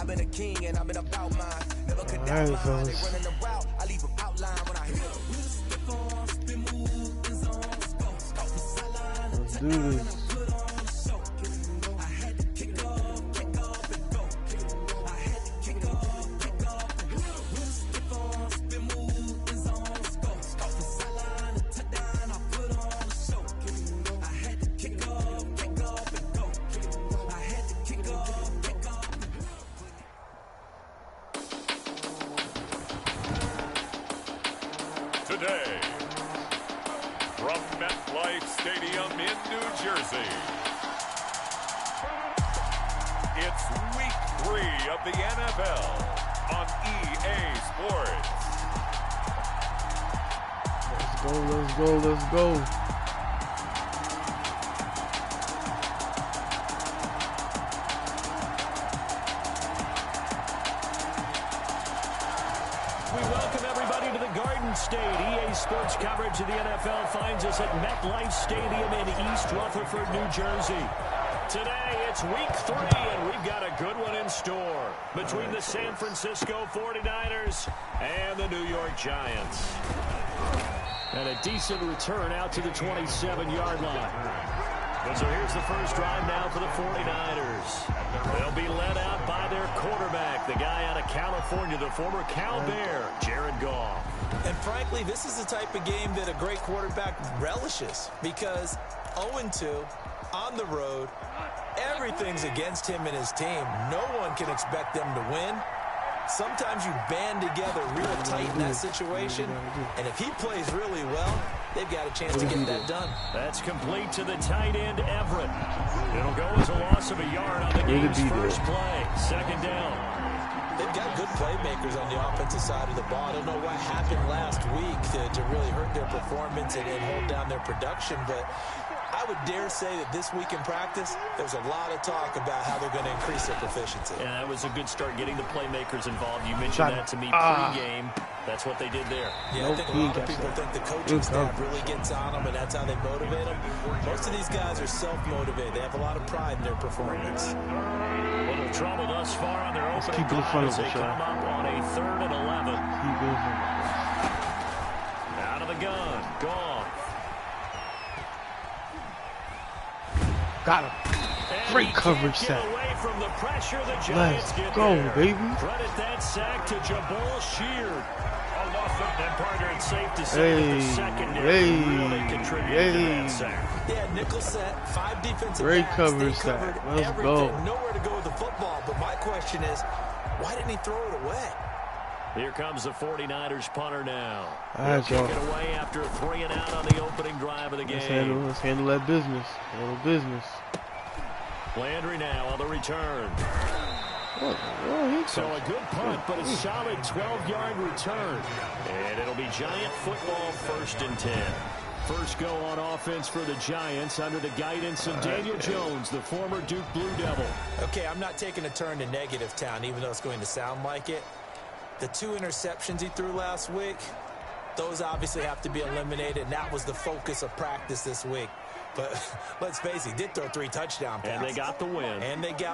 I've been a king and I've been about mine. Never could doubt mine. They running the route. I leave them outline when I hit them. Let's do this. Today, from MetLife Stadium in New Jersey, it's Week 3 of the NFL on EA Sports. Let's go. State. EA Sports coverage of the NFL finds us at MetLife Stadium in East Rutherford, New Jersey. Today, it's Week 3, and we've got a good one in store between the San Francisco 49ers and the New York Giants. And a decent return out to the 27-yard line. So here's the first drive now for the 49ers. They'll be led out by their quarterback, the guy out of California, the former Cal Bear, Jared Goff. And frankly, this is the type of game that a great quarterback relishes because 0-2 on the road, everything's against him and his team. No one can expect them to win. Sometimes you band together real tight in that situation, and if he plays really well, they've got a chance to get that done. That's complete to the tight end, Everett. It'll go as a loss of a yard on the game's first play. Second down. They've got good playmakers on the offensive side of the ball. I don't know what happened last week to really hurt their performance and hold down their production, but I would dare say that this week in practice, there's a lot of talk about how they're going to increase their proficiency. Yeah, that was a good start getting the playmakers involved. You mentioned that to me pre-game. That's what they did there. Yeah, I think a lot of people think the coaching staff really gets on them, and that's how they motivate them. Most of these guys are self-motivated. They have a lot of pride in their performance. Little trouble thus far on their opening drive as they come up on a 3rd and 11. Out of the gun, Goff. Got him. Great coverage sack. Let's go, baby. Credit that sack to Jabal Sheard. And partner, it's safe to say that the secondary really contributed to that sack. Yeah, nickel set, 5 defensive great backs. coverage sack. Let's go. Nowhere to go with the football, but my question is, why didn't he throw it away? Here comes the 49ers punter now. All right, kick it away after a 3 and out on the opening drive of the game. Let's handle that business. Handle business. Landry now on the return. So a good punt, but a solid 12-yard return. And it'll be Giant football 1st and 10. First go on offense for the Giants under the guidance of Daniel Jones, the former Duke Blue Devil. Okay, I'm not taking a turn to negative town, even though it's going to sound like it. The 2 interceptions he threw last week, those obviously have to be eliminated, and that was the focus of practice this week. But let's face it, he did throw 3 touchdown passes. And they got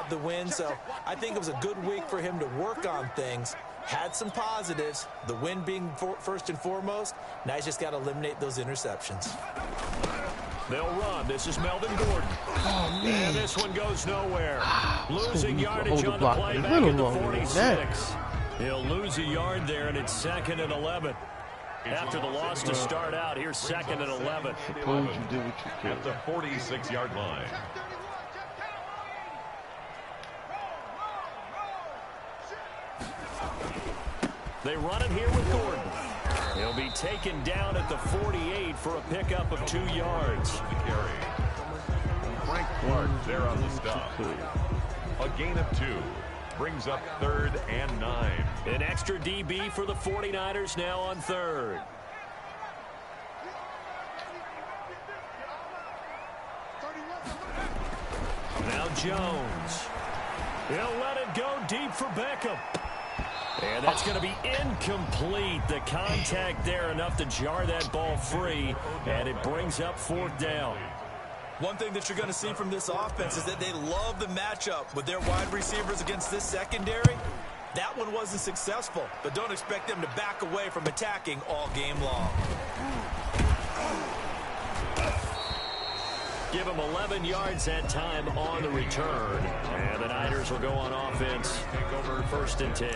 the win. So I think it was a good week for him to work on things. Had some positives, the win being first and foremost. Now he's just got to eliminate those interceptions. They'll run. This is Melvin Gordon. Oh, man. And this one goes nowhere. Losing yardage on the play back at the 46. He'll lose a yard there, and it's 2nd and 11. After the loss to start out, here's 2nd and 11. Suppose you did what you could. At the 46-yard line. They run it here with Gordon. He'll be taken down at the 48 for a pickup of 2 yards. Frank Clark there on the stop. A gain of 2. Brings up 3rd and 9. An extra DB for the 49ers now on 3rd. Now Jones. He'll let it go deep for Beckham. And that's going to be incomplete. The contact there enough to jar that ball free. And it brings up 4th down. One thing that you're going to see from this offense is that they love the matchup with their wide receivers against this secondary. That one wasn't successful, but don't expect them to back away from attacking all game long. Give them 11 yards that time on the return. And the Niners will go on offense. Take over 1st and 10.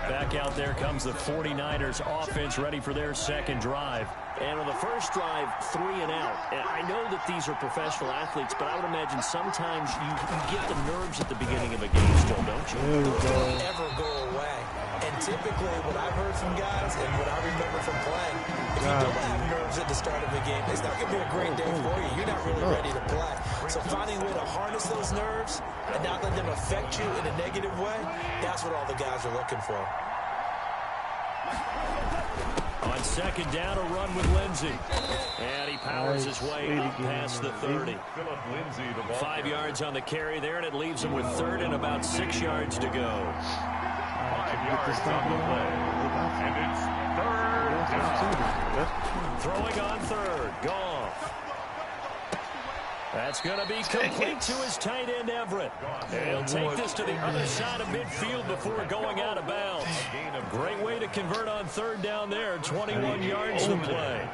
Back out there comes the 49ers offense ready for their second drive. And on the first drive, 3 and out. And I know that these are professional athletes, but I would imagine sometimes you get the nerves at the beginning of a game still, don't you? Those don't ever go away. And typically what I've heard from guys and what I remember from playing, if you don't have nerves at the start of a game, it's not going to be a great day for you. You're not really ready to play. So finding a way to harness those nerves and not let them affect you in a negative way, that's what all the guys are looking for. On second down, a run with Lindsey. And he powers his way up past the 30. 5 yards on the carry there, and it leaves him with 3rd and about 6 yards to go. 5 yards on the play. And it's 3rd down. Throwing on 3rd. Goff. That's going to be complete to his tight end, Everett. And he'll take this to the other side of midfield before going out of bounds. Great way to convert on 3rd down there. 21 yards to play.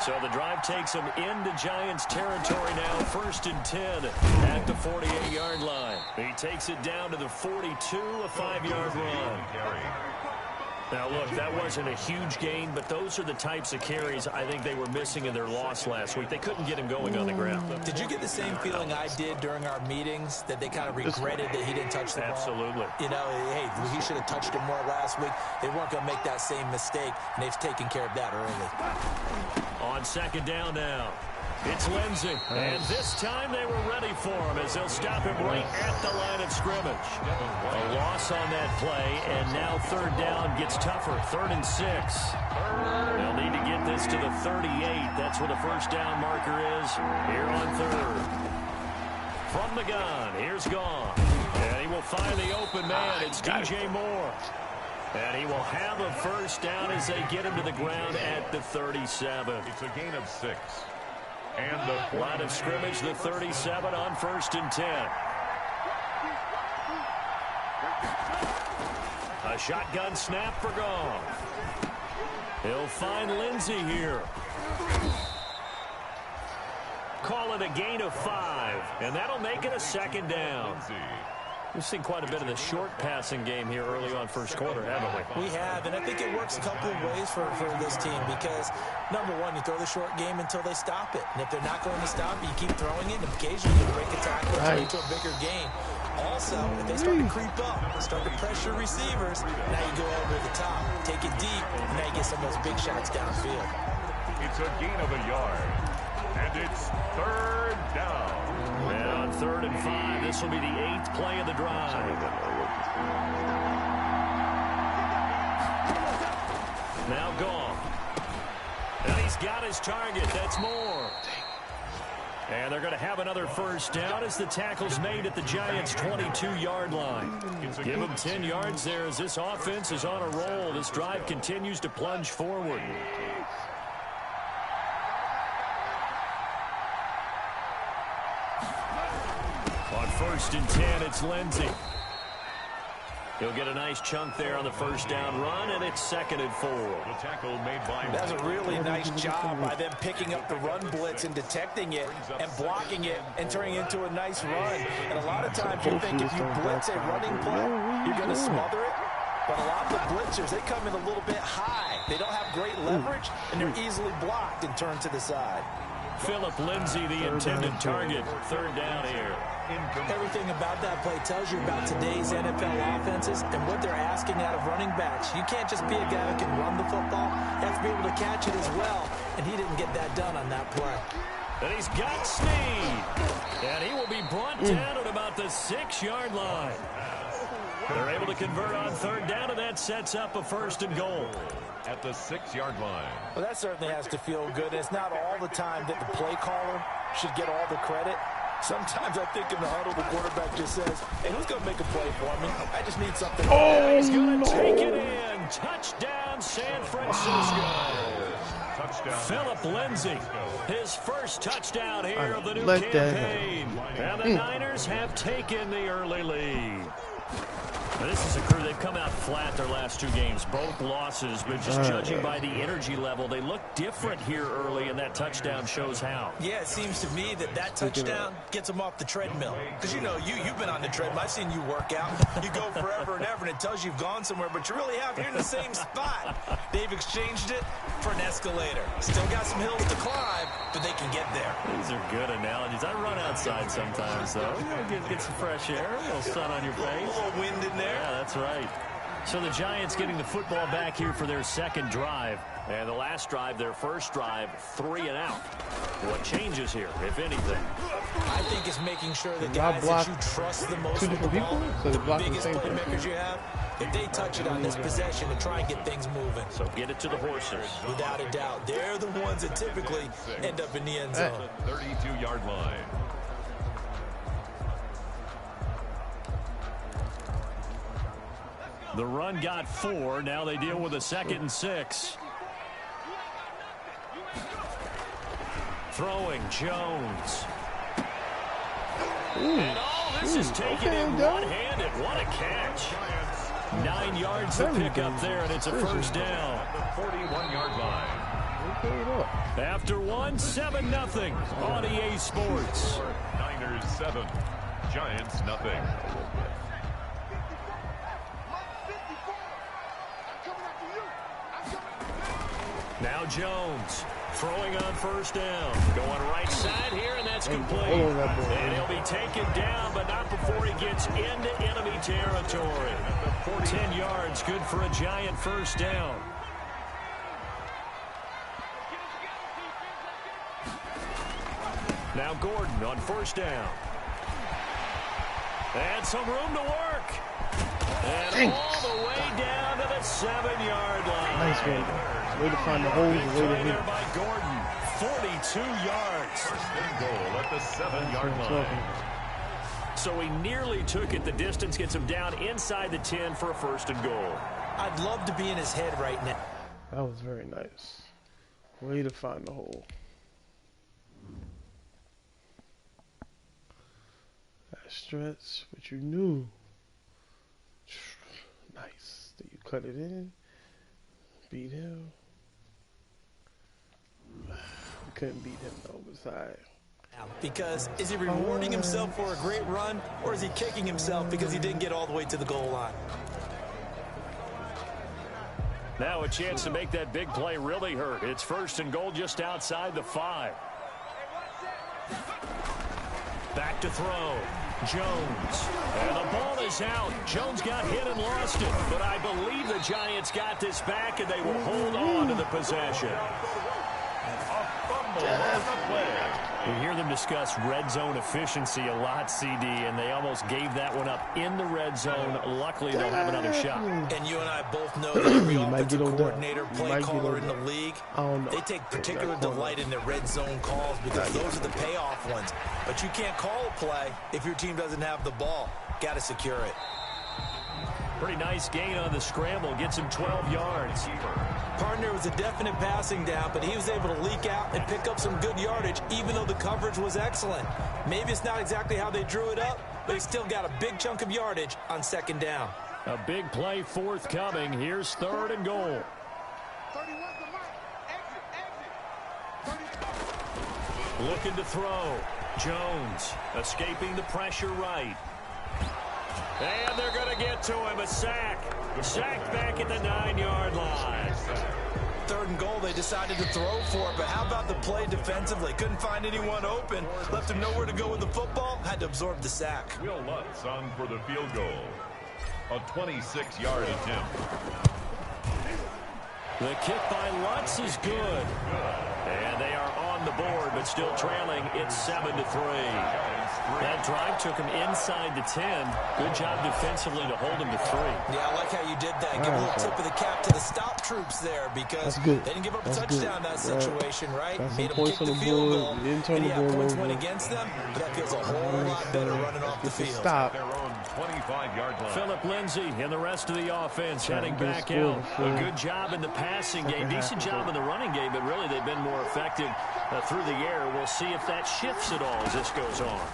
So the drive takes him into Giants territory now. 1st and 10 at the 48-yard line. He takes it down to the 42, a 5-yard run. Now, look, that wasn't a huge gain, but those are the types of carries I think they were missing in their loss last week. They couldn't get him going on the ground. Did you get the same feeling I did during our meetings, that they kind of regretted that he didn't touch the ball? Absolutely. You know, hey, he should have touched it more last week. They weren't going to make that same mistake, and they've taken care of that early. On second down now, it's Lindsey. And this time they were ready for him as they'll stop him right at the line of scrimmage. A loss on that play, and now 3rd down gets tougher. 3rd and 6. They'll need to get this to the 38. That's where the 1st down marker is here on 3rd. From the gun, here's Goff. And he will find the open man. It's DJ Moore. And he will have a 1st down as they get him to the ground at the 37. It's a gain of 6. And the line of scrimmage, the 37 on 1st and 10. A shotgun snap for Goff. He'll find Lindsey here. Call it a gain of 5, and that'll make it a 2nd down. We've seen quite a bit of the short passing game here early on 1st quarter, haven't we? We have, and I think it works a couple of ways for this team because, number one, you throw the short game until they stop it. And if they're not going to stop it, you keep throwing it, and occasionally you break a tackle and lead to a bigger gain. Also, if they start to creep up, start to pressure receivers, now you go over the top, take it deep, and now you get some of those big shots downfield. It's a gain of a yard, and it's 3rd down. And on 3rd and 5, this will be the 8th play of the drive. Now Goff. And he's got his target. That's Moore. And they're going to have another 1st down as the tackle's made at the Giants' 22-yard line. Give them 10 yards there as this offense is on a roll. This drive continues to plunge forward. On 1st and 10, it's Lindsey. He'll get a nice chunk there on the 1st down run, and it's 2nd and 4. The tackle made by That's a really nice job by them picking up the run blitz and detecting it and blocking it and turning it into a nice run. And a lot of times you think if you blitz a running play, you're going to smother it. But a lot of the blitzers, they come in a little bit high. They don't have great leverage, and they're easily blocked and turned to the side. Philip Lindsay, the intended target. 3rd down here. Everything about that play tells you about today's NFL offenses and what they're asking out of running backs. You can't just be a guy who can run the football. You have to be able to catch it as well, and he didn't get that done on that play. And he's got Snead. And he will be brought down at about the 6-yard line. They're able to convert on 3rd down, and that sets up a 1st and goal. At the 6-yard line. Well, that certainly has to feel good. It's not all the time that the play caller should get all the credit. Sometimes I think in the huddle, the quarterback just says, hey, who's going to make a play for me? I just need something. Oh, he's going to take it in. Touchdown, San Francisco. Philip Lindsay, his first touchdown here of the new Let that campaign. And the Niners have taken the early lead. Now, this is a crew, they've come out flat their last 2 games, both losses, but just judging by the energy level, they look different here early, and that touchdown shows how. Yeah, it seems to me that touchdown gets them off the treadmill. Because, you know, you've been on the treadmill. I've seen you work out. You go forever and ever, and it tells you you've gone somewhere, but you really have. You're in the same spot. They've exchanged it for an escalator. Still got some hills to climb, but they can get there. These are good analogies. I run outside sometimes, though. Get some fresh air, a little sun on your face. A little wind in there. Yeah, that's right. So the Giants getting the football back here for their second drive. And the last drive, their first drive, 3 and out. What changes here, if anything? I think it's making sure the guys that you trust the most with the ball, the biggest playmakers you have, if they touch it on this possession to try and get things moving. So get it to the horses. Without a doubt. They're the ones that typically end up in the end zone. 32-yard line. The run got 4. Now they deal with a 2nd and 6. Throwing Jones. And this is taken in one-handed. What a catch. 9 yards to pick up there, and it's a first down. The 41-yard line. After 1, 7-0 on EA Sports. Niners 7, Giants nothing. Now Jones throwing on first down. Going right side here, and that's complete. And he'll be taken down, but not before he gets into enemy territory. 10 yards, good for a Giant first down. Now Gordon on first down. And some room to work. And all the way down to the 7-yard line. Nice one. Way to find the holes, way to hit. By Gordon, 42 yards. First and goal at the 7-yard line. So he nearly took it the distance, gets him down inside the 10 for a first and goal. I'd love to be in his head right now. That was very nice. Way to find the hole. That stretch, but you knew. Nice. Did you cut it in? Beat him. We couldn't beat him though, beside. Because is he rewarding himself for a great run, or is he kicking himself because he didn't get all the way to the goal line? Now a chance to make that big play really hurt. It's first and goal just outside the 5. Back to throw. Jones. And the ball is out. Jones got hit and lost it. But I believe the Giants got this back, and they will hold on to the possession. We hear them discuss red zone efficiency a lot, CD, and they almost gave that one up in the red zone. Luckily, they'll have another shot. And you and I both know that every offensive coordinator, play caller in the league, they take particular delight in their red zone calls because those are the payoff ones. But you can't call a play if your team doesn't have the ball. Got to secure it. Pretty nice gain on the scramble. Gets him 12 yards. Partner was a definite passing down, but he was able to leak out and pick up some good yardage, even though the coverage was excellent. Maybe it's not exactly how they drew it up, but he still got a big chunk of yardage on second down. A big play forthcoming. Here's third and goal. Looking to throw. Jones escaping the pressure right. And they're going to get to him. A sack. Sacked back at the 9-yard line. Third and goal, they decided to throw for it, but how about the play defensively? Couldn't find anyone open. Left him nowhere to go with the football. Had to absorb the sack. Will Lutz on for the field goal. A 26-yard attempt. The kick by Lutz is good. And they are on the board, but still trailing. It's 7-3. That drive took him inside the 10. Good job defensively to hold him to 3. Yeah, I like how you did that. Give a little tip of the cap to the stop troops there because they didn't give up a touchdown in that situation, right? Made them kick the field goal. And yeah, points went against them, but that feels a whole lot better running off the field. Stop. Their own 25-yard line. Phillip Lindsay and the rest of the offense heading back out. A good job in the passing game. Decent job in the running game, but really they've been more effective through the air. We'll see if that shifts at all as this goes on.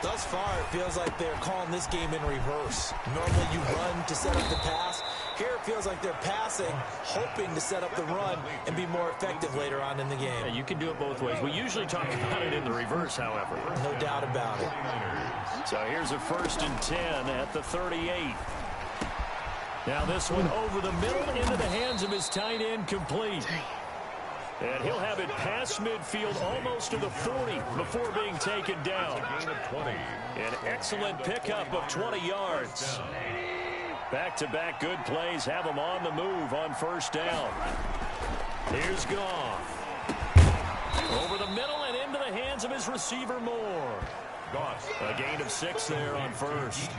Thus far, it feels like they're calling this game in reverse. Normally you run to set up the pass. Here it feels like they're passing, hoping to set up the run and be more effective later on in the game. Yeah, you can do it both ways. We usually talk about it in the reverse, however. No doubt about it. So here's a 1st and 10 at the 38. Now this one over the middle into the hands of his tight end, complete. And he'll have it past midfield almost to the 40 before being taken down. An excellent pickup of 20 yards. Back-to-back good plays have him on the move on 1st down. Here's Goff. Over the middle and into the hands of his receiver, Moore. A gain of 6 there on 1st.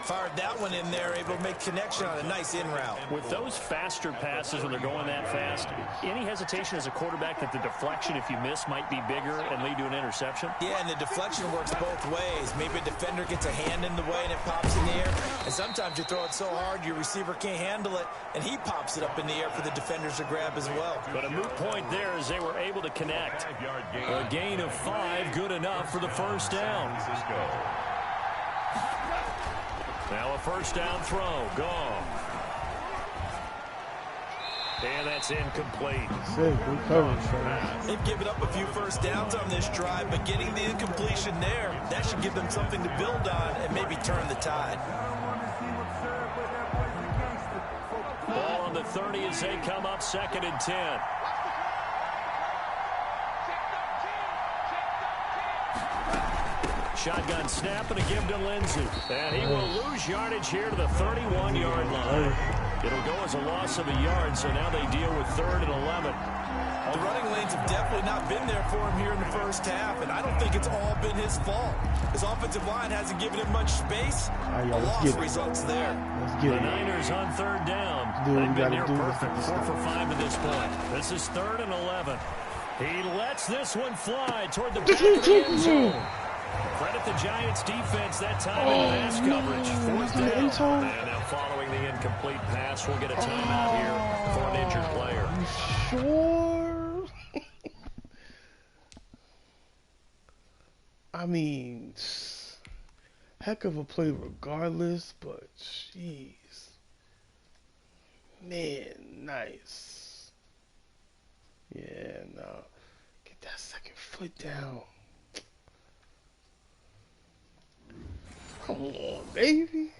Fired that one in there, able to make connection on a nice in route. With those faster passes when they're going that fast, any hesitation as a quarterback that the deflection, if you miss, might be bigger and lead to an interception? Yeah, and the deflection works both ways. Maybe a defender gets a hand in the way and it pops in the air. And sometimes you throw it so hard your receiver can't handle it, and he pops it up in the air for the defenders to grab as well. But a moot point there as they were able to connect. A gain of 5, good enough for the 1st down. Now a 1st down throw. Gone. And that's incomplete. They've given up a few 1st downs on this drive, but getting the incompletion there, that should give them something to build on and maybe turn the tide. Ball on the 30 as they come up 2nd and 10. Shotgun snap and a give to Lindsay. And he will lose yardage here to the 31-yard line. It'll go as a loss of a yard, so now they deal with 3rd and 11. The running lanes have definitely not been there for him here in the 1st half, and I don't think it's all been his fault. His offensive line hasn't given him much space. A loss results there. The Niners on 3rd down. They've been near perfect, 4 for 5 at this point. This is 3rd and 11. He lets this one fly toward the back of the end zone. Credit the Giants defense that time in pass coverage. 4th down. And now following the incomplete pass, we'll get a timeout here for an injured player. Sure. I mean, heck of a play regardless, but jeez. Man, nice. Yeah, no. Get that 2nd foot down. Come on, baby.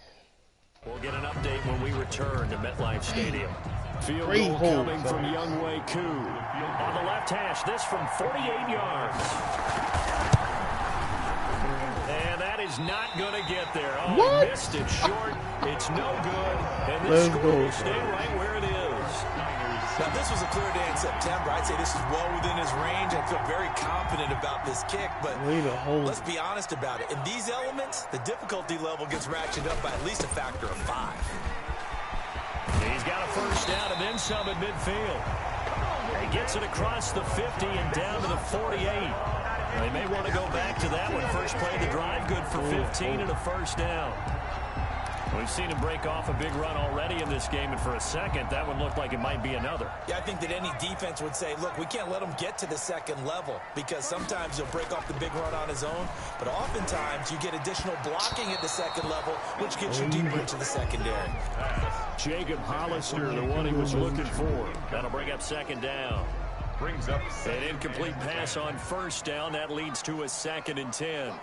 We'll get an update when we return to MetLife Stadium. Field goal coming from Younghoe Koo. On the left hash, this from 48 yards. And that is not going to get there. Oh, he missed it short. It's no good. And this score will stay right where it is. Now, this was a clear day in September. I'd say this is well within his range. I feel very confident about this kick, but let's be honest about it. In these elements, the difficulty level gets ratcheted up by at least a factor of 5. He's got a 1st down and then some at midfield. He gets it across the 50 and down to the 48. They may want to go back to that one. First play of the drive, good for 15 and a 1st down. We've seen him break off a big run already in this game, and for a second, that one looked like it might be another. Yeah, I think that any defense would say, look, we can't let him get to the 2nd level because sometimes he'll break off the big run on his own, but oftentimes you get additional blocking at the 2nd level, which gets you deeper into the secondary. Jacob Hollister, the one he was looking for. That'll bring up 2nd down. Brings up an incomplete pass on 1st down. That leads to a 2nd and 10.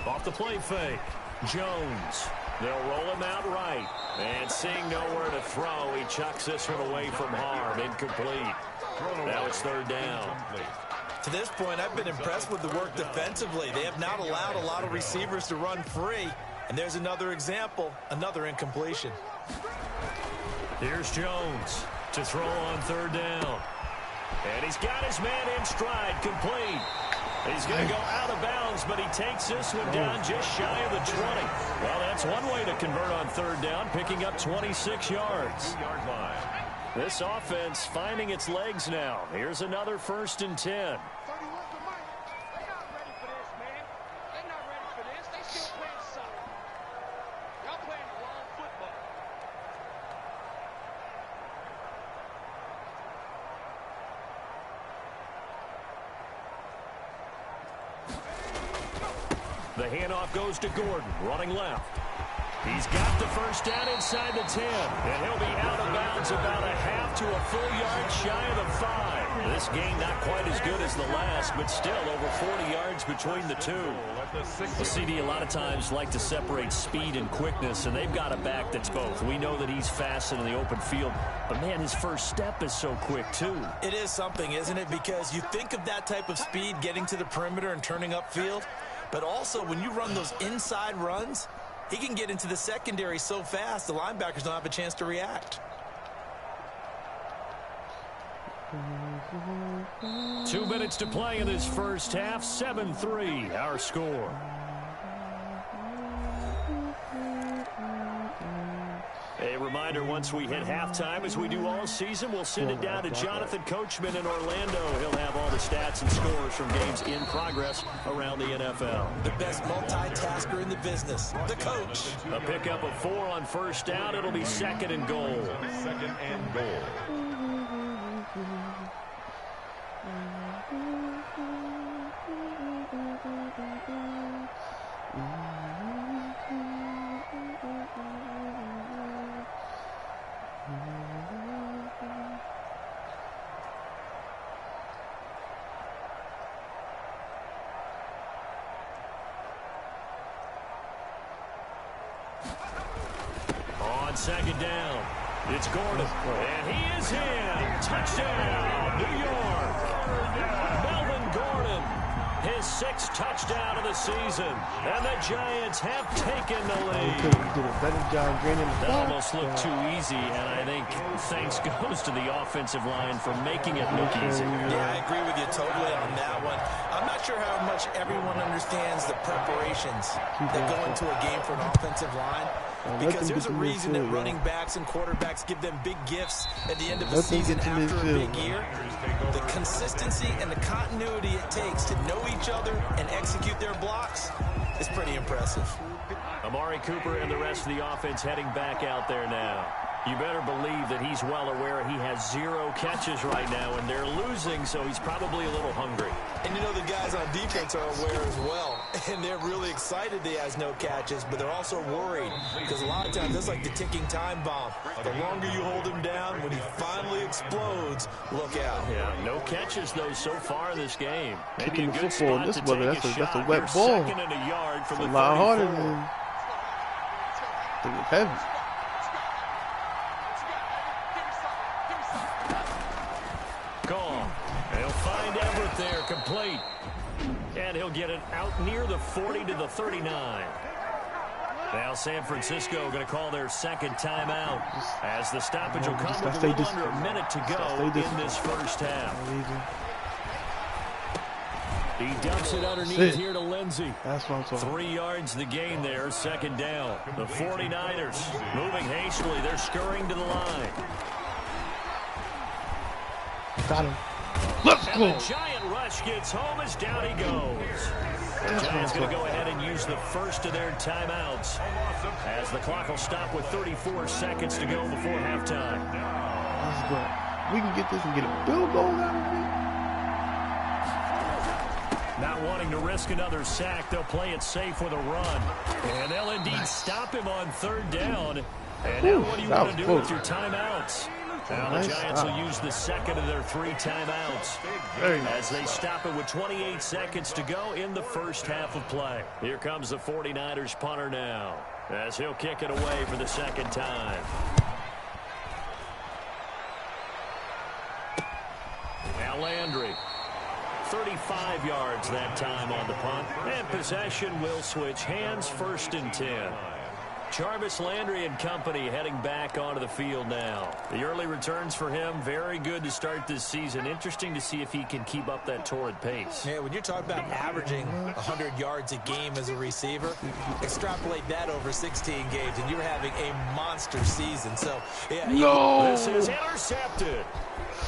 Off the play fake. Jones. They'll roll him out right. And seeing nowhere to throw, he chucks this one away from harm. Incomplete. Now it's 3rd down. To this point, I've been impressed with the work defensively. They have not allowed a lot of receivers to run free. And there's another example, another incompletion. Here's Jones to throw on third down. And he's got his man in stride, complete. He's going to go out of bounds, but he takes this one down just shy of the 20. Well, that's one way to convert on third down, picking up 26 yards. This offense finding its legs now. Here's another 1st and 10. The handoff goes to Gordon, running left. He's got the first down inside the 10, and he'll be out of bounds about a half to a full yard shy of the 5. This game not quite as good as the last, but still over 40 yards between the two. The CD a lot of times like to separate speed and quickness, and they've got a back that's both. We know that he's fast in the open field, but man, his first step is so quick too. It is something, isn't it? Because you think of that type of speed getting to the perimeter and turning upfield, but also when you run those inside runs, he can get into the secondary so fast the linebackers don't have a chance to react. 2 minutes to play in this first half. 7-3 our score. A reminder, once we hit halftime, as we do all season, we'll send it down to Jonathan Coachman in Orlando. He'll have all the stats and scores from games in progress around the NFL. The best multitasker in the business, the coach. A pickup of 4 on first down. It'll be 2nd and goal. 2nd and goal. On 2nd down, it's Gordon, and he is in. Touchdown, New York. Melvin Gordon, his 6th touchdown of the season, and the Giants have taken the lead. Did a better job gaining the That ball. almost looked too easy, and I think thanks goes to the offensive line for making it look easy. Yeah, I agree with you totally on that one. I'm not sure how much everyone understands the preparations that go into a game for an offensive line. Because there's a reason that running backs and quarterbacks give them big gifts at the end of the season after a big year. The consistency and the continuity it takes to know each other and execute their blocks is pretty impressive. Amari Cooper and the rest of the offense heading back out there now. You better believe that he's well aware he has 0 catches right now, and they're losing, so he's probably a little hungry. And you know the guys on defense are aware as well, and they're really excited that he has no catches, but they're also worried because a lot of times that's like the ticking time bomb. The longer you hold him down, when he finally explodes, look out. Yeah, no catches though so far in this game. Maybe Kicking a the good football spot in this to weather, take that's a shot. wet You're ball. 2nd and a yard from It's the a lot harder 34. than it's heavy. Gone. They'll find Everett there, complete. And he'll get it out near the 40 to the 39. Now San Francisco going to call their 2nd timeout as the stoppage will come with a little under a minute to go in this first half. He dumps it underneath here to Lindsey. That's what I'm talking about. 3 yards the gain there, 2nd down. The 49ers moving hastily. They're scurrying to the line. Got him. Let's And go. the giant rush gets home as down he goes. The Giants going to go ahead and use the first of their timeouts as the clock will stop with 34 seconds to go before halftime. Let's go. We can get this and get a field goal out of it. Not wanting to risk another sack, they'll play it safe with a run. And they'll indeed stop him on 3rd down. And now what do you want to do with your timeouts? Now the Giants will use the 2nd of their 3 timeouts as they stop it with 28 seconds to go in the first half of play. Here comes the 49ers punter now as he'll kick it away for the 2nd time. Now Landry. 35 yards that time on the punt. And possession will switch hands, 1st and 10. Jarvis Landry and company heading back onto the field now. The early returns for him, very good to start this season. Interesting to see if he can keep up that torrid pace. Yeah, when you're talking about averaging 100 yards a game as a receiver, extrapolate that over 16 games, and you're having a monster season. So, yeah. This is intercepted.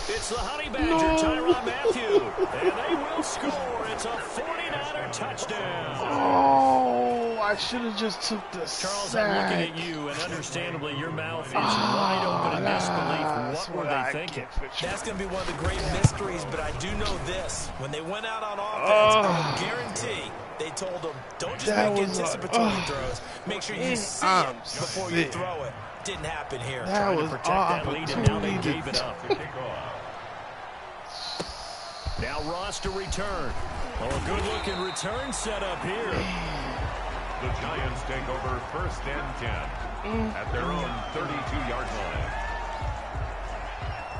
It's the Honey Badger, Tyrann Mathieu. And they will score. It's a 49er touchdown. Oh, I should have just took the Charles, sack. I'm looking at you, and understandably, your mouth is wide open in disbelief. What were they thinking? That's going to be one of the great mysteries, but I do know this. When they went out on offense, I will guarantee they told them, don't just make anticipatory throws. Make sure you see it before you throw it. Didn't happen here. That was protect that lead, and now they gave it up. Now Ross to return. Oh, a good-looking return set up here. The Giants take over 1st and 10 at their own 32-yard line.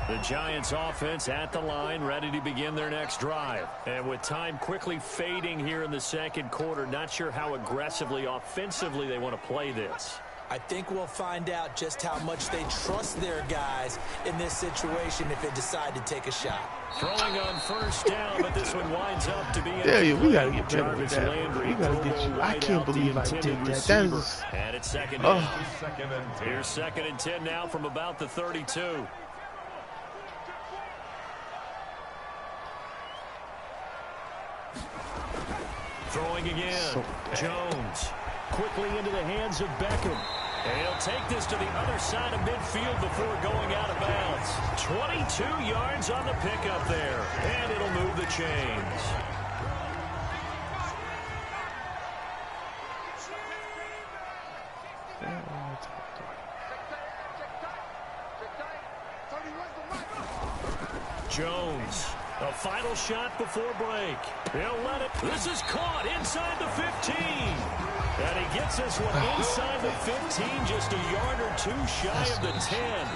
The Giants offense at the line, ready to begin their next drive. And with time quickly fading here in the second quarter, not sure how aggressively, offensively they want to play this. I think we'll find out just how much they trust their guys in this situation if they decide to take a shot. Throwing on 1st down, but this one winds up to be we gotta get better with Jarvis that. Landry. We gotta get you. I can't believe I did that. That is. And it's second down. Here's 2nd and 10 now from about the 32. Throwing again. Jones. Quickly into the hands of Beckham. And he'll take this to the other side of midfield before going out of bounds. 22 yards on the pickup there. And it'll move the chains. Jones. A final shot before break. He'll let it. This is caught inside the 15. And he gets this one inside the 15, just a yard or two shy of the 10.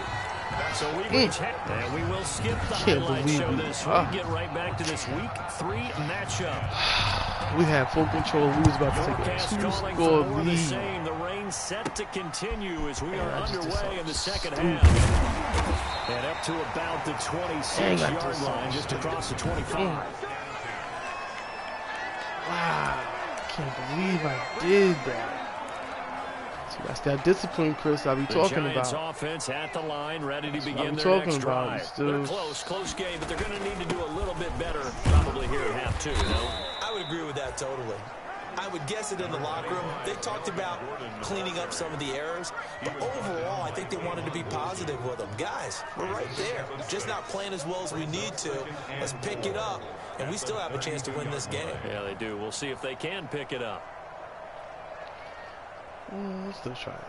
So we reach and we will skip the highlights show this. We get right back to this week 3 matchup. We had full control. We was about to take a 2-score lead. The rain set to continue as we are underway in the second half. And up to about the 26-yard line, just across the 25. Wow. Can't believe I did that. See, that's that discipline, Chris, I'll be talking about. The Giants offense at the line, ready to begin their talking next about. drive. Still... They're close game, but they're going to need to do a little bit better probably here at half 2, you know? I would agree with that totally. I would guess it in the locker room. They talked about cleaning up some of the errors, but overall, I think they wanted to be positive with them. Guys, we're right there. Just not playing as well as we need to. Let's pick it up, and we still have a chance to win this game. Yeah, they do. We'll see if they can pick it up. Let's still try it.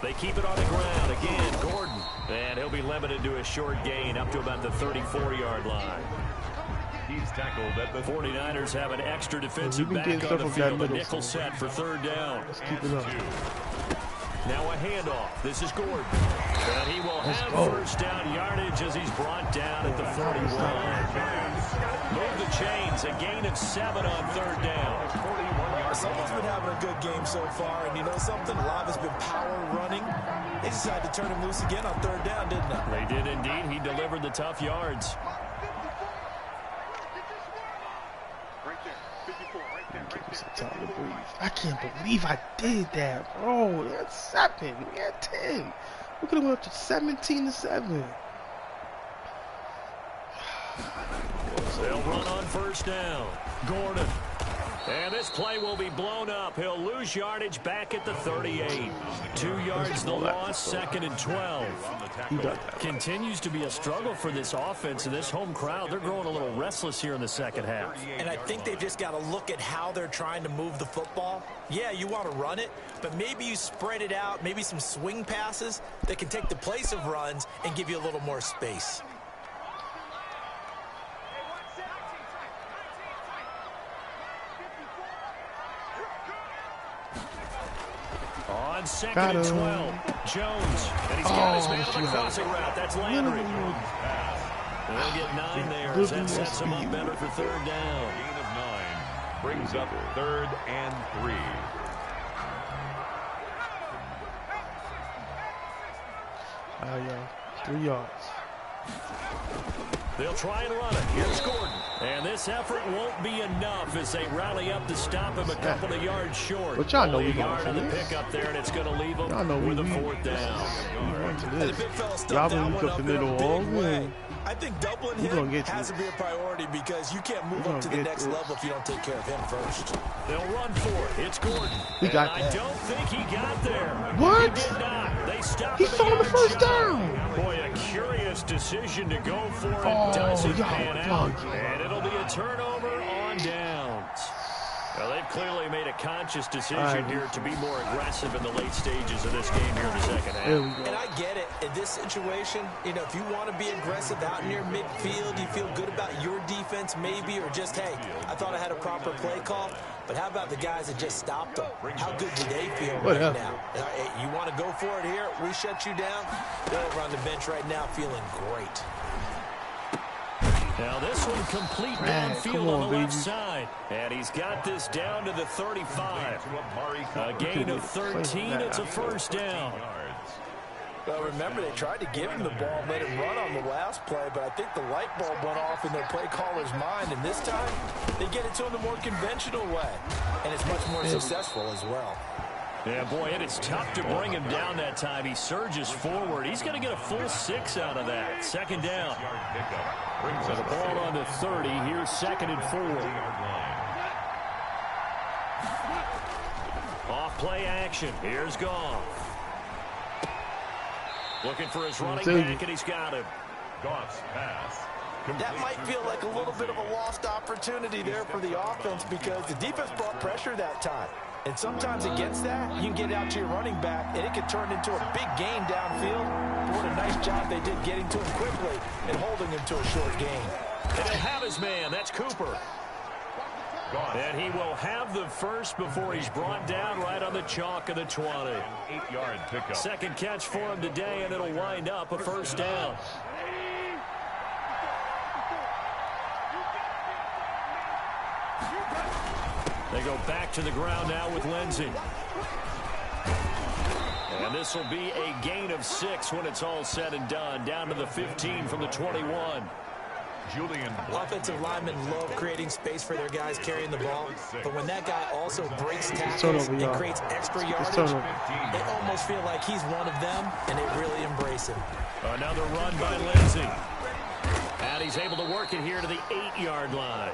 They keep it on the ground. Again, Gordon. And he'll be limited to a short gain up to about the 34-yard line. He's tackled at the 49ers have an extra defensive back on the field. A nickel set for 3rd down. Let's keep it up. Now a handoff. This is Gordon. And he will have 1st down yardage as he's brought down at the 41. Move the chains. A gain of 7 on 3rd down. Someone's been having a good game so far, and you know something? A lot has been power running. They decided to turn him loose again on 3rd down, didn't they? They did indeed. He delivered the tough yards. I can't believe I did that, bro. We had 7. We had 10. We could have went up to 17-7. They'll run on 1st down. Gordon. And this play will be blown up. He'll lose yardage back at the 38. 2 yards the loss, 2nd and 12. Continues to be a struggle for this offense and this home crowd. They're growing a little restless here in the second half. And I think they've just got to look at how they're trying to move the football. Yeah, you want to run it, but maybe you spread it out, maybe some swing passes that can take the place of runs and give you a little more space. On 2nd and 12, Jones. And he's got his man on the crossing route. That's Landry. They'll get 9 there as that sets him up better for 3rd down. Gain of 9 brings up 3rd and 3. yeah. 3 yards. They'll try and run it. Here's Gordon. And this effort won't be enough as they rally up to stop him a couple of yards short. But y'all know Only we a yard going on for the this. pickup there, and it's going to leave them with a 4th down. We went to this. The big fella stepped Y'all that been one up the up in a middle big all way. game. I think doubling We gonna him get has you. to be a priority because you can't move up to the next level if you don't take care of him first. They'll run for it. It's Gordon. He got I that. don't think he got there. What? He did not. They stopped He him at saw the yard first shot. down. Boy, a curious decision to go for it. Oh, Doesn't y'all pan out. bugging. And it'll be a turnover on downs. Well, they've clearly made a conscious decision here to be more aggressive in the late stages of this game here in the second half. There we go. And I get it. In this situation, you know, if you want to be aggressive out near midfield, you feel good about your defense maybe, or just, hey, I thought I had a proper play call. But how about the guys that just stopped them? How good do they feel right now? Hey, you want to go for it here? We shut you down? They're over on the bench right now feeling great. Now this one complete downfield on the left side. And he's got this down to the 35. A gain of 13. It's a first down. Well, remember, they tried to give him the ball and let him run on the last play, but I think the light bulb went off in their play caller's mind, and this time they get it to him the more conventional way, and it's much more successful as well. Yeah, boy, and it's tough to bring him down that time. He surges forward. He's going to get a full 6 out of that. Second down. So the ball on the 30. Here's 2nd and 4. Off play action. Here's Goff. Looking for his running back, and he's got him. Goff's pass. That might feel like a little bit of a lost opportunity there for the offense because the defense brought pressure that time. And sometimes against that, you can get out to your running back, and it could turn into a big gain downfield. What a nice job they did getting to him quickly and holding him to a short gain. And he'll have his man. That's Cooper. And he will have the first before he's brought down right on the chalk of the 20. 8-yard pickup. Second catch for him today, and it'll wind up a first down. They go back to the ground now with Lindsey. And this will be a gain of 6 when it's all said and done. Down to the 15 from the 21. Julian. Offensive linemen love creating space for their guys carrying the ball, but when that guy also breaks tackles and creates extra yardage, they almost feel like he's one of them, and they really embrace him. Another run by Lindsey. And he's able to work it here to the 8-yard line.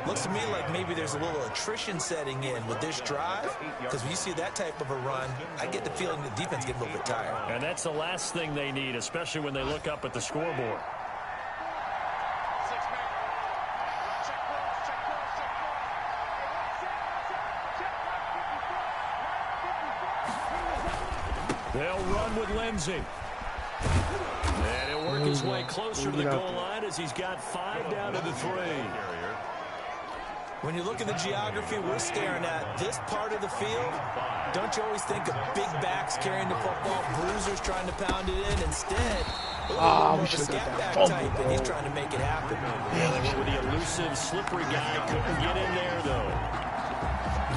Looks to me like maybe there's a little attrition setting in with this drive, because when you see that type of a run, I get the feeling the defense gets a little bit tired. And that's the last thing they need, especially when they look up at the scoreboard. They'll run with Lindsey. And he'll work his way closer to the goal line as he's got 5 down to the 3. When you look at the geography we're staring at, this part of the field, don't you always think of big backs carrying the football, bruisers trying to pound it in? Instead, we should have got that type, and he's trying to make it happen. Yeah, they went with the elusive, slippery guy. Couldn't get in there, though.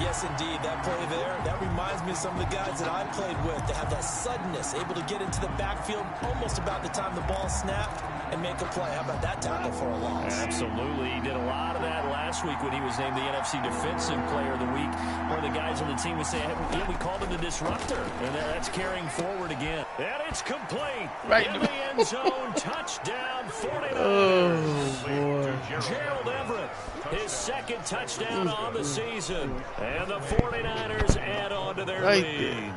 Yes, indeed. That play there, that reminds me of some of the guys that I played with that have that suddenness, able to get into the backfield almost about the time the ball snapped and make a play. How about that tackle for a loss? Absolutely. He did a lot of that last week when he was named the NFC Defensive Player of the Week. One of the guys on the team was saying, hey, yeah, we called him the disruptor. And that's carrying forward again. And it's complete. Right. In the end zone, touchdown, 49ers. Oh, boy. Gerald Everett, his 2nd touchdown on the season. And the 49ers add on to their lead.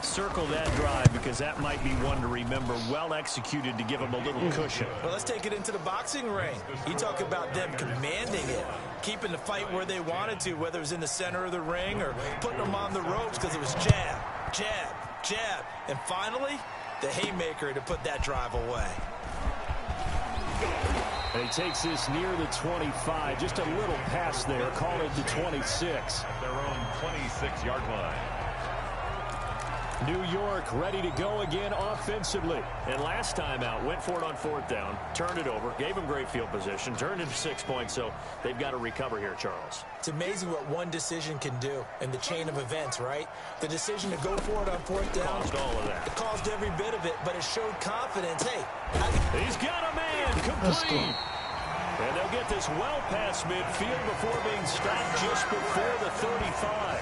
Circle that drive because that might be one to remember. Well executed to give them a little cushion. Well, let's take it into the boxing ring. You talk about them commanding it, keeping the fight where they wanted to, whether it was in the center of the ring or putting them on the ropes because it was jab, jab, jab. And finally, the haymaker to put that drive away. And he takes this near the 25. Just a little pass there. Call it the 26. At their own 26-yard line. New York ready to go again offensively. And last time out, went for it on 4th down, turned it over, gave them great field position, turned into 6 points, so they've got to recover here, Charles. It's amazing what one decision can do in the chain of events, right? The decision to go for it on 4th down. Caused all of that. It caused every bit of it, but it showed confidence. Hey, he's got a man complete. And they'll get this well past midfield before being stopped just before the 35.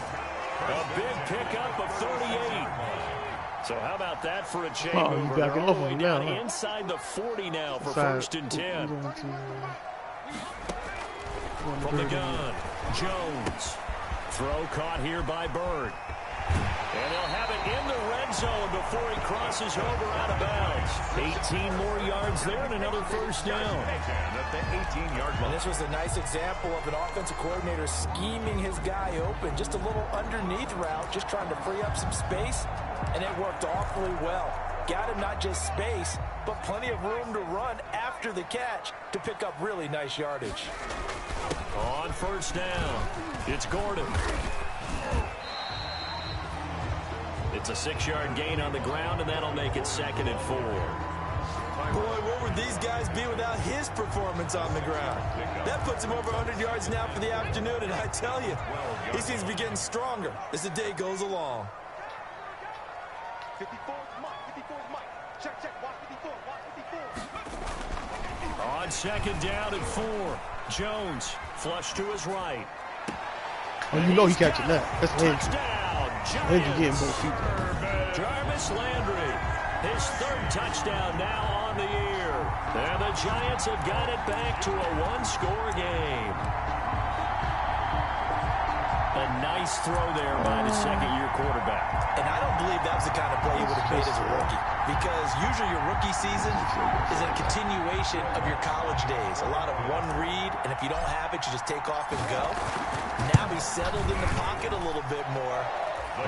A big pickup of 38. So how about that for a chain mover? Back All the over way now, down inside the 40 now for Inside. 1st and 10. From the gun, Jones. Throw caught here by Bird. And they'll have it in the red zone before he crosses over out of bounds. 18 more yards there and another 1st down. At the 18-yard line. And this was a nice example of an offensive coordinator scheming his guy open. Just a little underneath route, just trying to free up some space, and it worked awfully well. Got him not just space, but plenty of room to run after the catch to pick up really nice yardage. On 1st down, it's Gordon. It's a 6-yard gain on the ground, and that'll make it 2nd and 4. Boy, where would these guys be without his performance on the ground? That puts him over 100 yards now for the afternoon, and I tell you, he seems to be getting stronger as the day goes along. 54, Mike. Check, watch 54, watch 54. On 2nd down and 4, Jones flush to his right. Oh, you know he catching that. That's Landry. Touchdown, Landry getting Giants. both feet there. Jarvis Landry, his 3rd touchdown now on the year. And the Giants have got it back to a 1-score game. A nice throw there by the 2nd-year quarterback. And I don't believe that was the kind of play he would have made as a rookie, because usually your rookie season is a continuation of your college days. A lot of one read, and if you don't have it, you just take off and go. Now he's settled in the pocket a little bit more,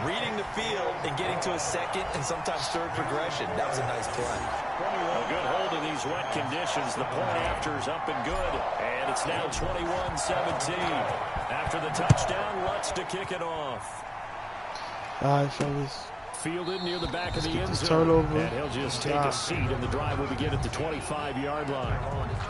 reading the field and getting to a 2nd and sometimes 3rd progression. That was a nice play. A good hold in these wet conditions. The point after is up and good. And it's now 21-17. After the touchdown, Lutz to kick it off. All right, fellas. Fielded near the back of the end zone. Turnover. And he'll just take a seat, and the drive will begin at the 25-yard line.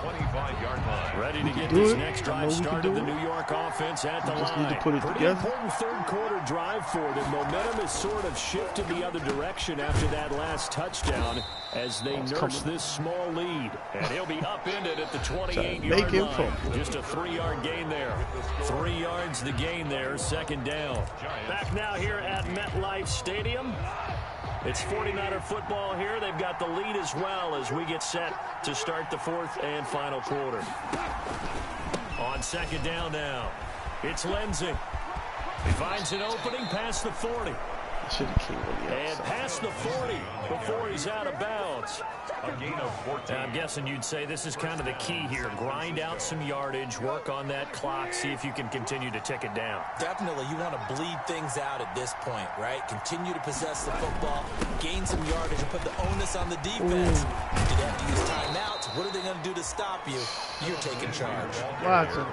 25-yard line. Ready to get do this it. next I drive know we can started. do The it. New York offense at the Just line. need to put it Pretty together. important 3rd quarter drive for them. Momentum has sort of shifted the other direction after that last touchdown as they nurse this small lead. And he'll be upended at the 28-yard line. Just a 3-yard gain there. 3 yards the gain there, 2nd down. Back now here at MetLife Stadium. It's 49er football here. They've got the lead as well as we get set to start the 4th and final quarter. On 2nd down now, it's Lindsey. He finds an opening past the 40. Should have came on the And outside. past the 40 before he's out of bounds. A gain of 14. I'm guessing you'd say this is kind of the key here. Grind out some yardage, work on that clock, see if you can continue to tick it down. Definitely, you want to bleed things out at this point, right? Continue to possess the football, gain some yardage, and put the onus on the defense. Do they have to use timeouts? What are they going to do to stop you? You're taking charge.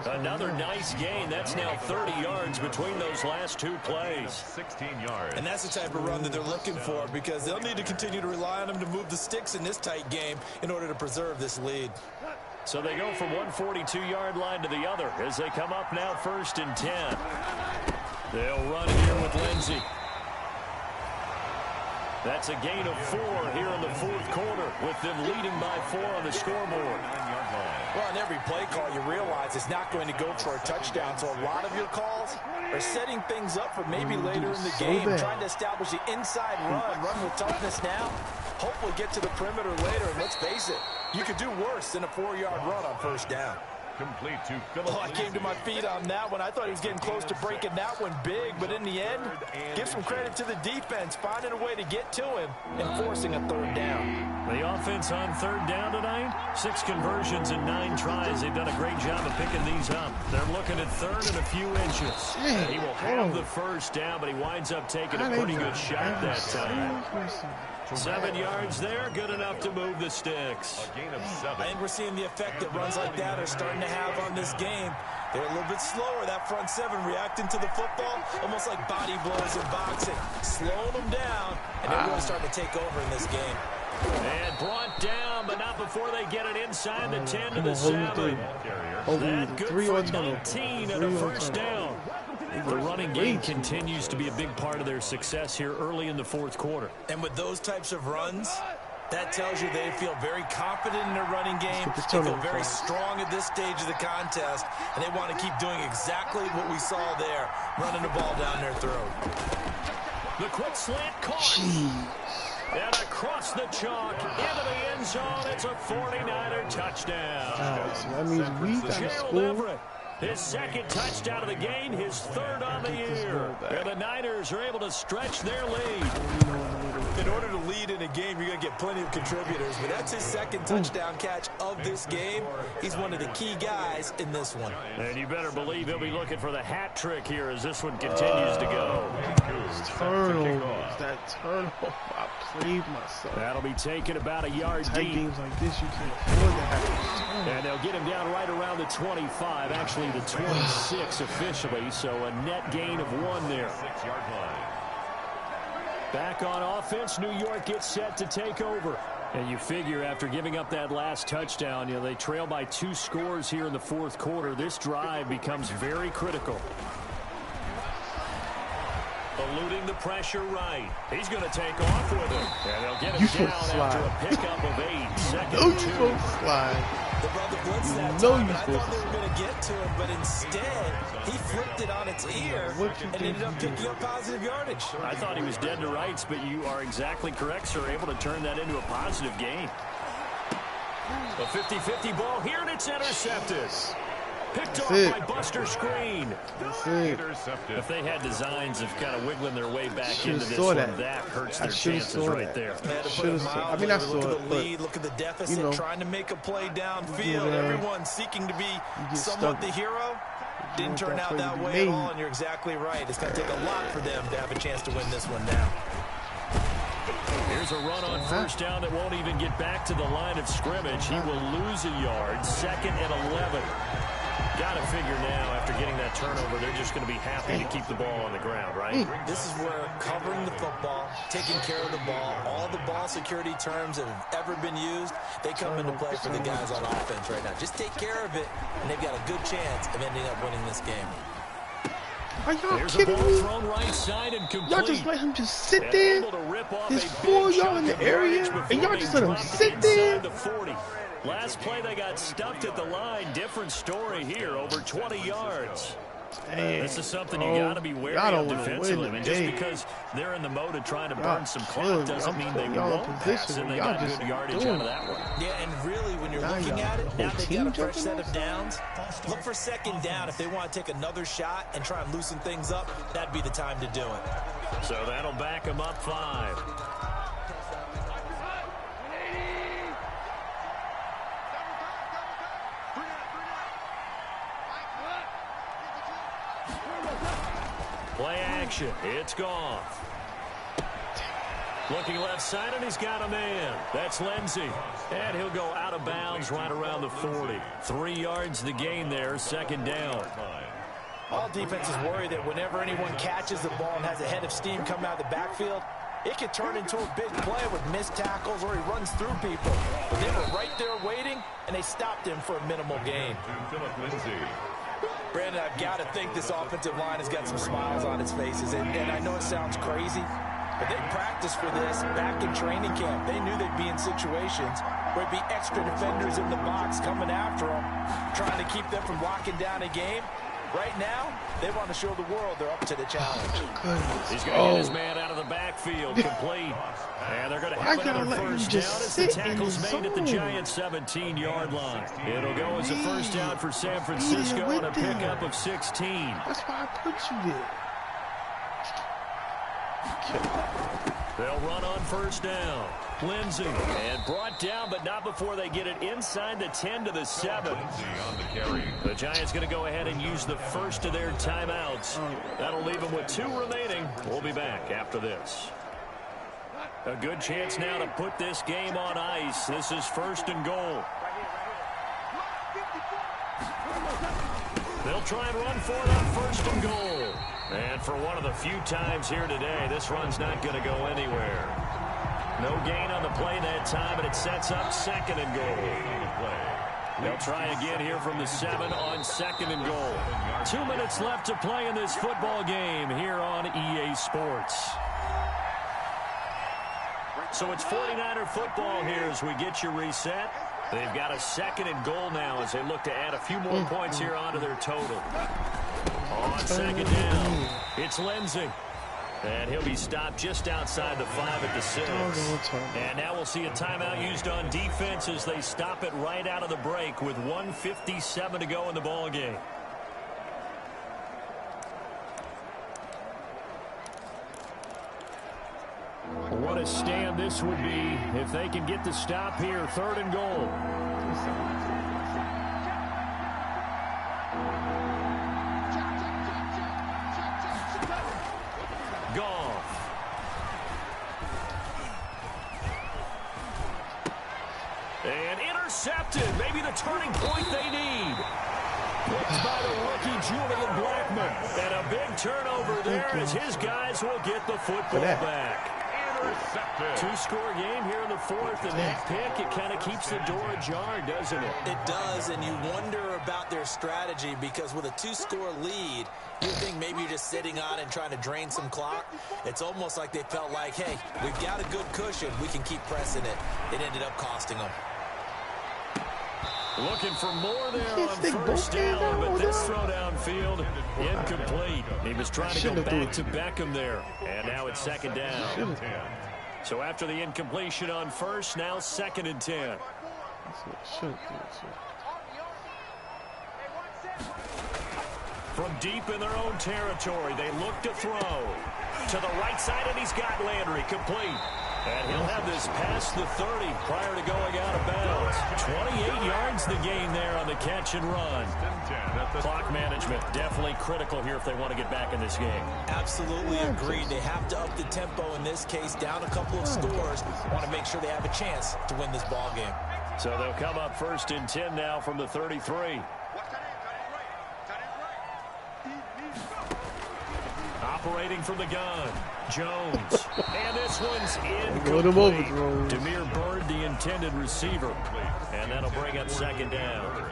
Another nice gain. That's now 30 yards between those last 2 plays. 16 yards. And that's the type of run that they're looking for, because they'll need to continue to rely on them to move the sticks in this tight game in order to preserve this lead. So they go from one 42-yard line to the other as they come up now 1st and 10. They'll run here with Lindsey. That's a gain of 4 here in the 4th quarter with them leading by 4 on the scoreboard. Well, on every play call, you realize it's not going to go for a touchdown, so a lot of your calls are setting things up for maybe later in the game, trying to establish the inside run with toughness now, hopefully get to the perimeter later, and let's face it, you could do worse than a 4-yard run on 1st down. Complete to Philip. Oh, I came to my feet on that one. I thought he was getting close to breaking that one big, but in the end, give some credit to the defense, finding a way to get to him and forcing a 3rd down. The offense on 3rd down tonight, 6 conversions and 9 tries. They've done a great job of picking these up. They're looking at 3rd and a few inches. And he will have the 1st down, but he winds up taking a pretty good shot that time. 7 yards there, good enough to move the sticks. A gain of 7. I think we're seeing the effect that runs like that are starting to have on this game. They're a little bit slower, that front seven, reacting to the football, almost like body blows in boxing, slowing them down, and they're really starting to take over in this game. And brought down, but not before they get it inside the 10 to the 7. That good for 19 and a first down. The running game continues to be a big part of their success here early in the fourth quarter. And with those types of runs, that tells you they feel very confident in their running game. They feel very strong at this stage of the contest, and they want to keep doing exactly what we saw there, running the ball down their throat. The quick slant caught. And across the chalk, into the end zone, it's a 49er touchdown. So that means we got to score. His second touchdown of the game, his third on the year. And the Niners are able to stretch their lead. In order to lead in a game, you're going to get plenty of contributors, but that's his second touchdown catch of this game. He's one of the key guys in this one. And you better believe he'll be looking for the hat trick here as this one continues to go. Turnovers, that turnover, I played myself. That'll be taken about a yard Tight deep. games like this, you can't afford to have those turnovers. And they'll get him down right around the 25, actually the 26 officially, so a net gain of 1 there. 6-yard line. Back on offense, New York gets set to take over. And you figure after giving up that last touchdown, you know, they trail by 2 scores here in the fourth quarter. This drive becomes very critical. Eluding the pressure right. He's going to take off with it. And they'll get him down after a pickup of 8. Second and 2. Slide. They brought the blitz that time, and I thought they were going to get to him, but instead, he flipped it on its ear and ended up picking up positive yardage. I thought he was dead to rights, but you are exactly correct, sir. Able to turn that into a positive gain. A 50-50 ball here, and it's intercepted. Picked off by Buster Screen. Intercepted. If they had designs of kind of wiggling their way back into this one, that hurts their chances right there. I mean, I saw look it, at the lead, look at the deficit, you know, trying to make a play downfield. Everyone seeking to be somewhat the hero. Didn't turn out that way at all, and you're exactly right. It's going to take a lot for them to have a chance to win this one now. Here's a run on first down that won't even get back to the line of scrimmage. He will lose a yard. 2nd and 11. Got to figure now, after getting that turnover, they're just going to be happy to keep the ball on the ground, right? This is where covering the football, taking care of the ball, all the ball security terms that have ever been used, they come into play for the guys on offense right now. Just take care of it, and they've got a good chance of ending up winning this game. Are y'all There's kidding a ball me? thrown right side and complete. Y'all just let him just sit there? There's 4 y'all in the area, and y'all just let him sit there? The 40. Last play, they got stuffed at the line. Different story here, over 20 yards. Damn. This is something you got to be wary of defensively. I mean, just today. because they're in the mode of trying to burn some clock chilling. doesn't mean they y'all won't in pass, position. and they Y'all got just good yardage doing out of that one. Yeah, and really, when you're looking at it, now they've got a fresh set of downs. Look for 2nd down. If they want to take another shot and try and loosen things up, that'd be the time to do it. So that'll back them up 5. Play action. It's gone. Looking left side, and he's got a man. That's Lindsey. And he'll go out of bounds right around the 40. 3 yards the gain there, 2nd down. All defenses worry that whenever anyone catches the ball and has a head of steam coming out of the backfield, it could turn into a big play with missed tackles or he runs through people. But they were right there waiting, and they stopped him for a minimal gain. Brandon, I've got to think this offensive line has got some smiles on its faces. And I know it sounds crazy, but they practiced for this back in training camp. They knew they'd be in situations where it'd be extra defenders in the box coming after them, trying to keep them from locking down a game. Right now, they want to show the world they're up to the challenge. He's going to get his man out of the backfield, complete. And they're going to have another first down as the tackle's made at the Giants' 17-yard line. It'll go as a first down for San Francisco and a pickup of 16. That's why I put you there. They'll run on first down. Lindsey, and brought down, but not before they get it inside the 10 to the 7. The Giants going to go ahead and use the first of their timeouts. That'll leave them with 2 remaining. We'll be back after this. A good chance now to put this game on ice. This is 1st and goal. They'll try and run for that 1st and goal. And for one of the few times here today, this run's not going to go anywhere. No gain on the play that time, and it sets up 2nd and goal. They'll try again here from the 7 on 2nd and goal. 2 minutes left to play in this football game here on EA Sports. So it's 49er football here as we get you reset. They've got a 2nd and goal now as they look to add a few more points here onto their total. On 2nd down, it's Lindsay. And he'll be stopped just outside the 5 at the 6. And now we'll see a timeout used on defense as they stop it right out of the break with 1:57 to go in the ball game. What a stand this would be if they can get the stop here. 3rd and goal. Goff. And intercepted. Maybe the turning point they need. Picked by the rookie Julian Blackman. And a big turnover there as his guys will get the football back. 2-score game here in the 4th, and that pick, it kind of keeps the door ajar, doesn't it? It does, and you wonder about their strategy because with a 2-score lead, you think maybe you're just sitting on and trying to drain some clock. It's almost like they felt like, hey, we've got a good cushion. We can keep pressing it. It ended up costing them. Looking for more there on 1st down, but this throw downfield, incomplete. He was trying to go back to Beckham there, and now it's 2nd down. So after the incompletion on 1st, now 2nd and 10. From deep in their own territory, they look to throw. To the right side, and he's got Landry complete. And he'll have this past the 30 prior to going out of bounds. 28 yards the gain there on the catch and run. Clock management definitely critical here if they want to get back in this game. Absolutely agreed. They have to up the tempo in this case, down a couple of scores. Want to make sure they have a chance to win this ball game. So they'll come up 1st and 10 now from the 33. Operating from the gun, Jones. And this one's incomplete. Demir Bird, the intended receiver. And that'll bring up 2nd down.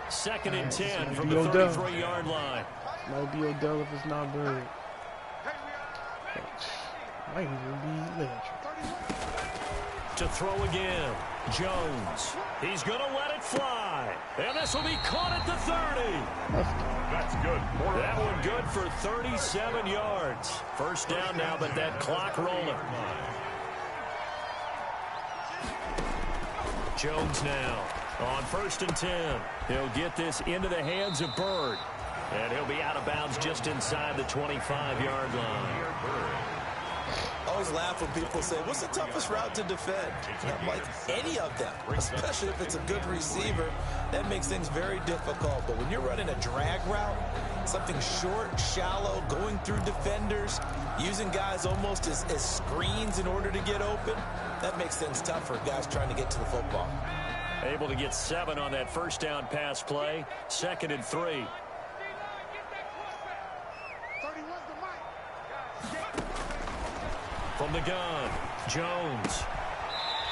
2nd and 10 from the 33-yard line. Might be Odell if it's not Bird. Might even be Landry. To throw again, Jones. He's going to let it fly. And this will be caught at the 30. That's good. That one good for 37 yards. 1st down now, but that clock rolling. Jones now on 1st and 10. He'll get this into the hands of Bird. And he'll be out of bounds just inside the 25-yard line. I always laugh when people say, what's the toughest route to defend? Not like any of them, especially if it's a good receiver. That makes things very difficult. But when you're running a drag route, something short, shallow, going through defenders, using guys almost as screens in order to get open, that makes things tough for guys trying to get to the football. Able to get 7 on that 1st down pass play. 2nd and 3. From the gun, Jones.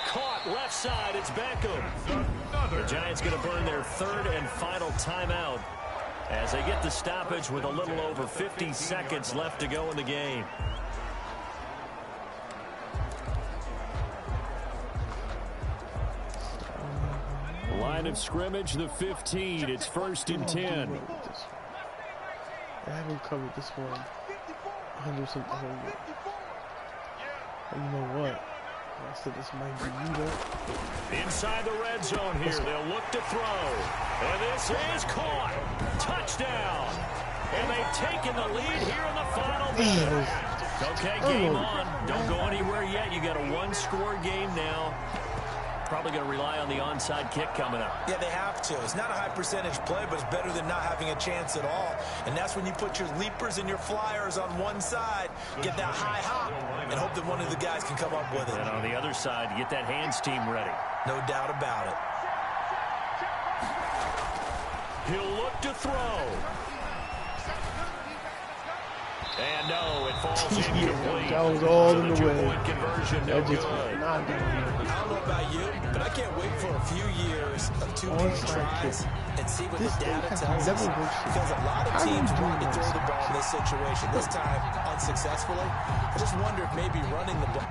Caught left side, it's Beckham. The Giants going to burn their 3rd and final timeout as they get the stoppage with a little over 50 seconds left to go in the game. Line of scrimmage, the 15. It's 1st and 10. I haven't covered this one 100% the whole year. And you know what? I said this might be you though. Inside the red zone here. They'll look to throw. And this is caught. Touchdown. And they've taken the lead here in the final minute. Okay, game on. Don't go anywhere yet. You got a 1-score game now. Probably going to rely on the onside kick coming up. Yeah, they have to. It's not a high percentage play, but it's better than not having a chance at all. And that's when you put your leapers and your flyers on one side, get that high hop, and hope that one of the guys can come up with it. And on the other side, get that hands team ready. No doubt about it. He'll look to throw. And no, it falls incomplete. That was all in the way. Conversion, no That just good. not good. I don't know about you, but I can't wait for a few years of two-game tries and see what the data tells us. Because a lot of teams want to throw the ball in this situation. This time, unsuccessfully. I just wonder if maybe running the ball.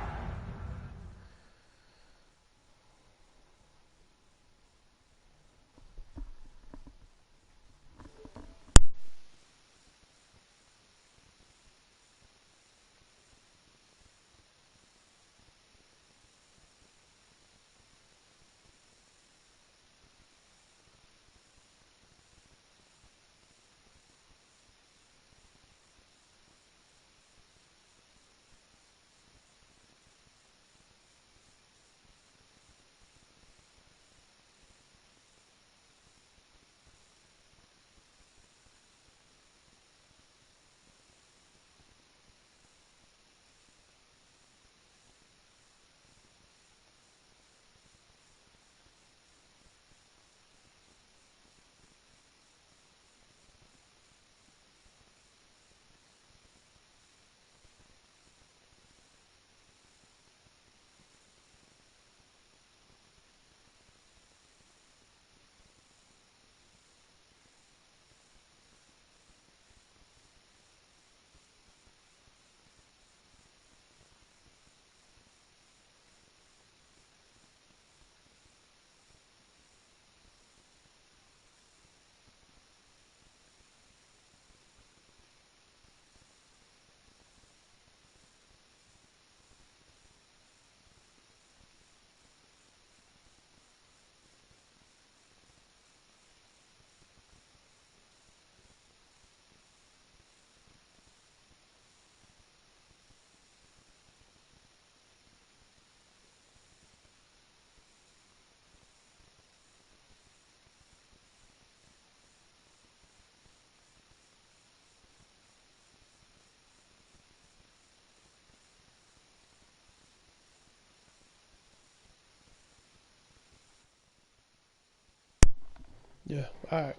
Yeah, alright.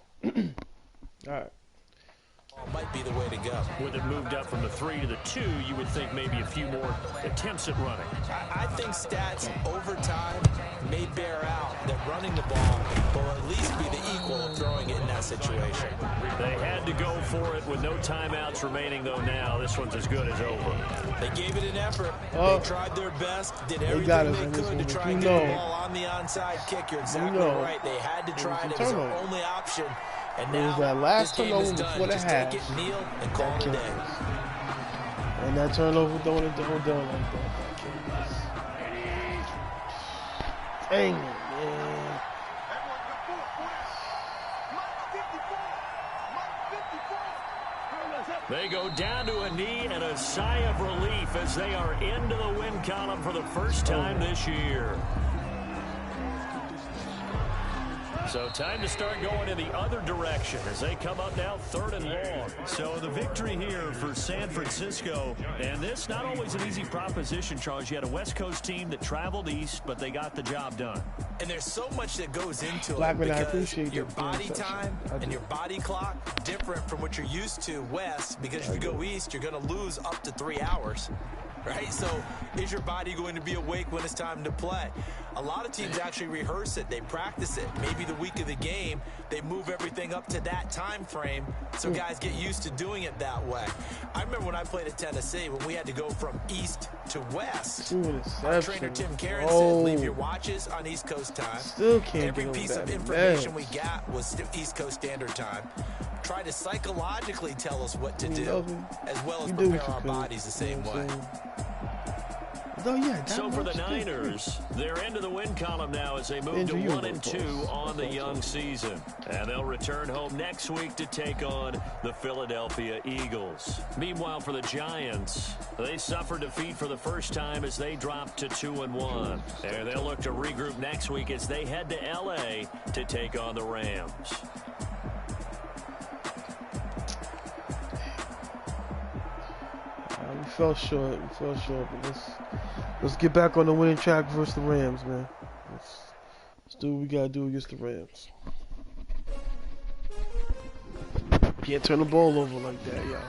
Alright. Might be the way to go. With it moved up from the 3 to the 2, you would think maybe a few more attempts at running. I think stats over time may bear out that running the ball will at least be the equal of throwing it in that situation. They had to go for it with no timeouts remaining, though. Now this one's as good as over. They gave it an effort. Oh. They tried their best, did everything they could to try and get the ball on the onside kick. You're exactly right. They had to try it. It was their only option. And now, it was that last this game turnover is done. before the Just half. take it, kneel, and call it a day. And that turnover throwing it down like that. Dang it, man. They go down to a knee and a sigh of relief as they are into the win column for the first time this year. So time to start going in the other direction as they come up now 3rd and long. So the victory here for San Francisco. And this not always an easy proposition, Charles. You had a West Coast team that traveled east, but they got the job done. And there's so much that goes into Blackman, it I because appreciate your body time and your body clock different from what you're used to west, because if you go east, you're going to lose up to 3 hours. Right? So is your body going to be awake when it's time to play? A lot of teams actually rehearse it. They practice it. Maybe the week of the game, they move everything up to that time frame so guys get used to doing it that way. I remember when I played at Tennessee, when we had to go from east to west. Our trainer Tim Karen said, leave your watches on East Coast time. Still can't Every get piece of information we got was East Coast Standard Time. Try to psychologically tell us what to do, as well as prepare our bodies the same way. Oh, yeah, So for the Niners, they're into the win column now as they move to 1-2 on the young season. And they'll return home next week to take on the Philadelphia Eagles. Meanwhile, for the Giants, they suffered defeat for the first time as they dropped to 2-1. And they'll look to regroup next week as they head to L.A. to take on the Rams. We fell short. But let's get back on the winning track versus the Rams, man. Let's do what we gotta do against the Rams. Can't turn the ball over like that, y'all.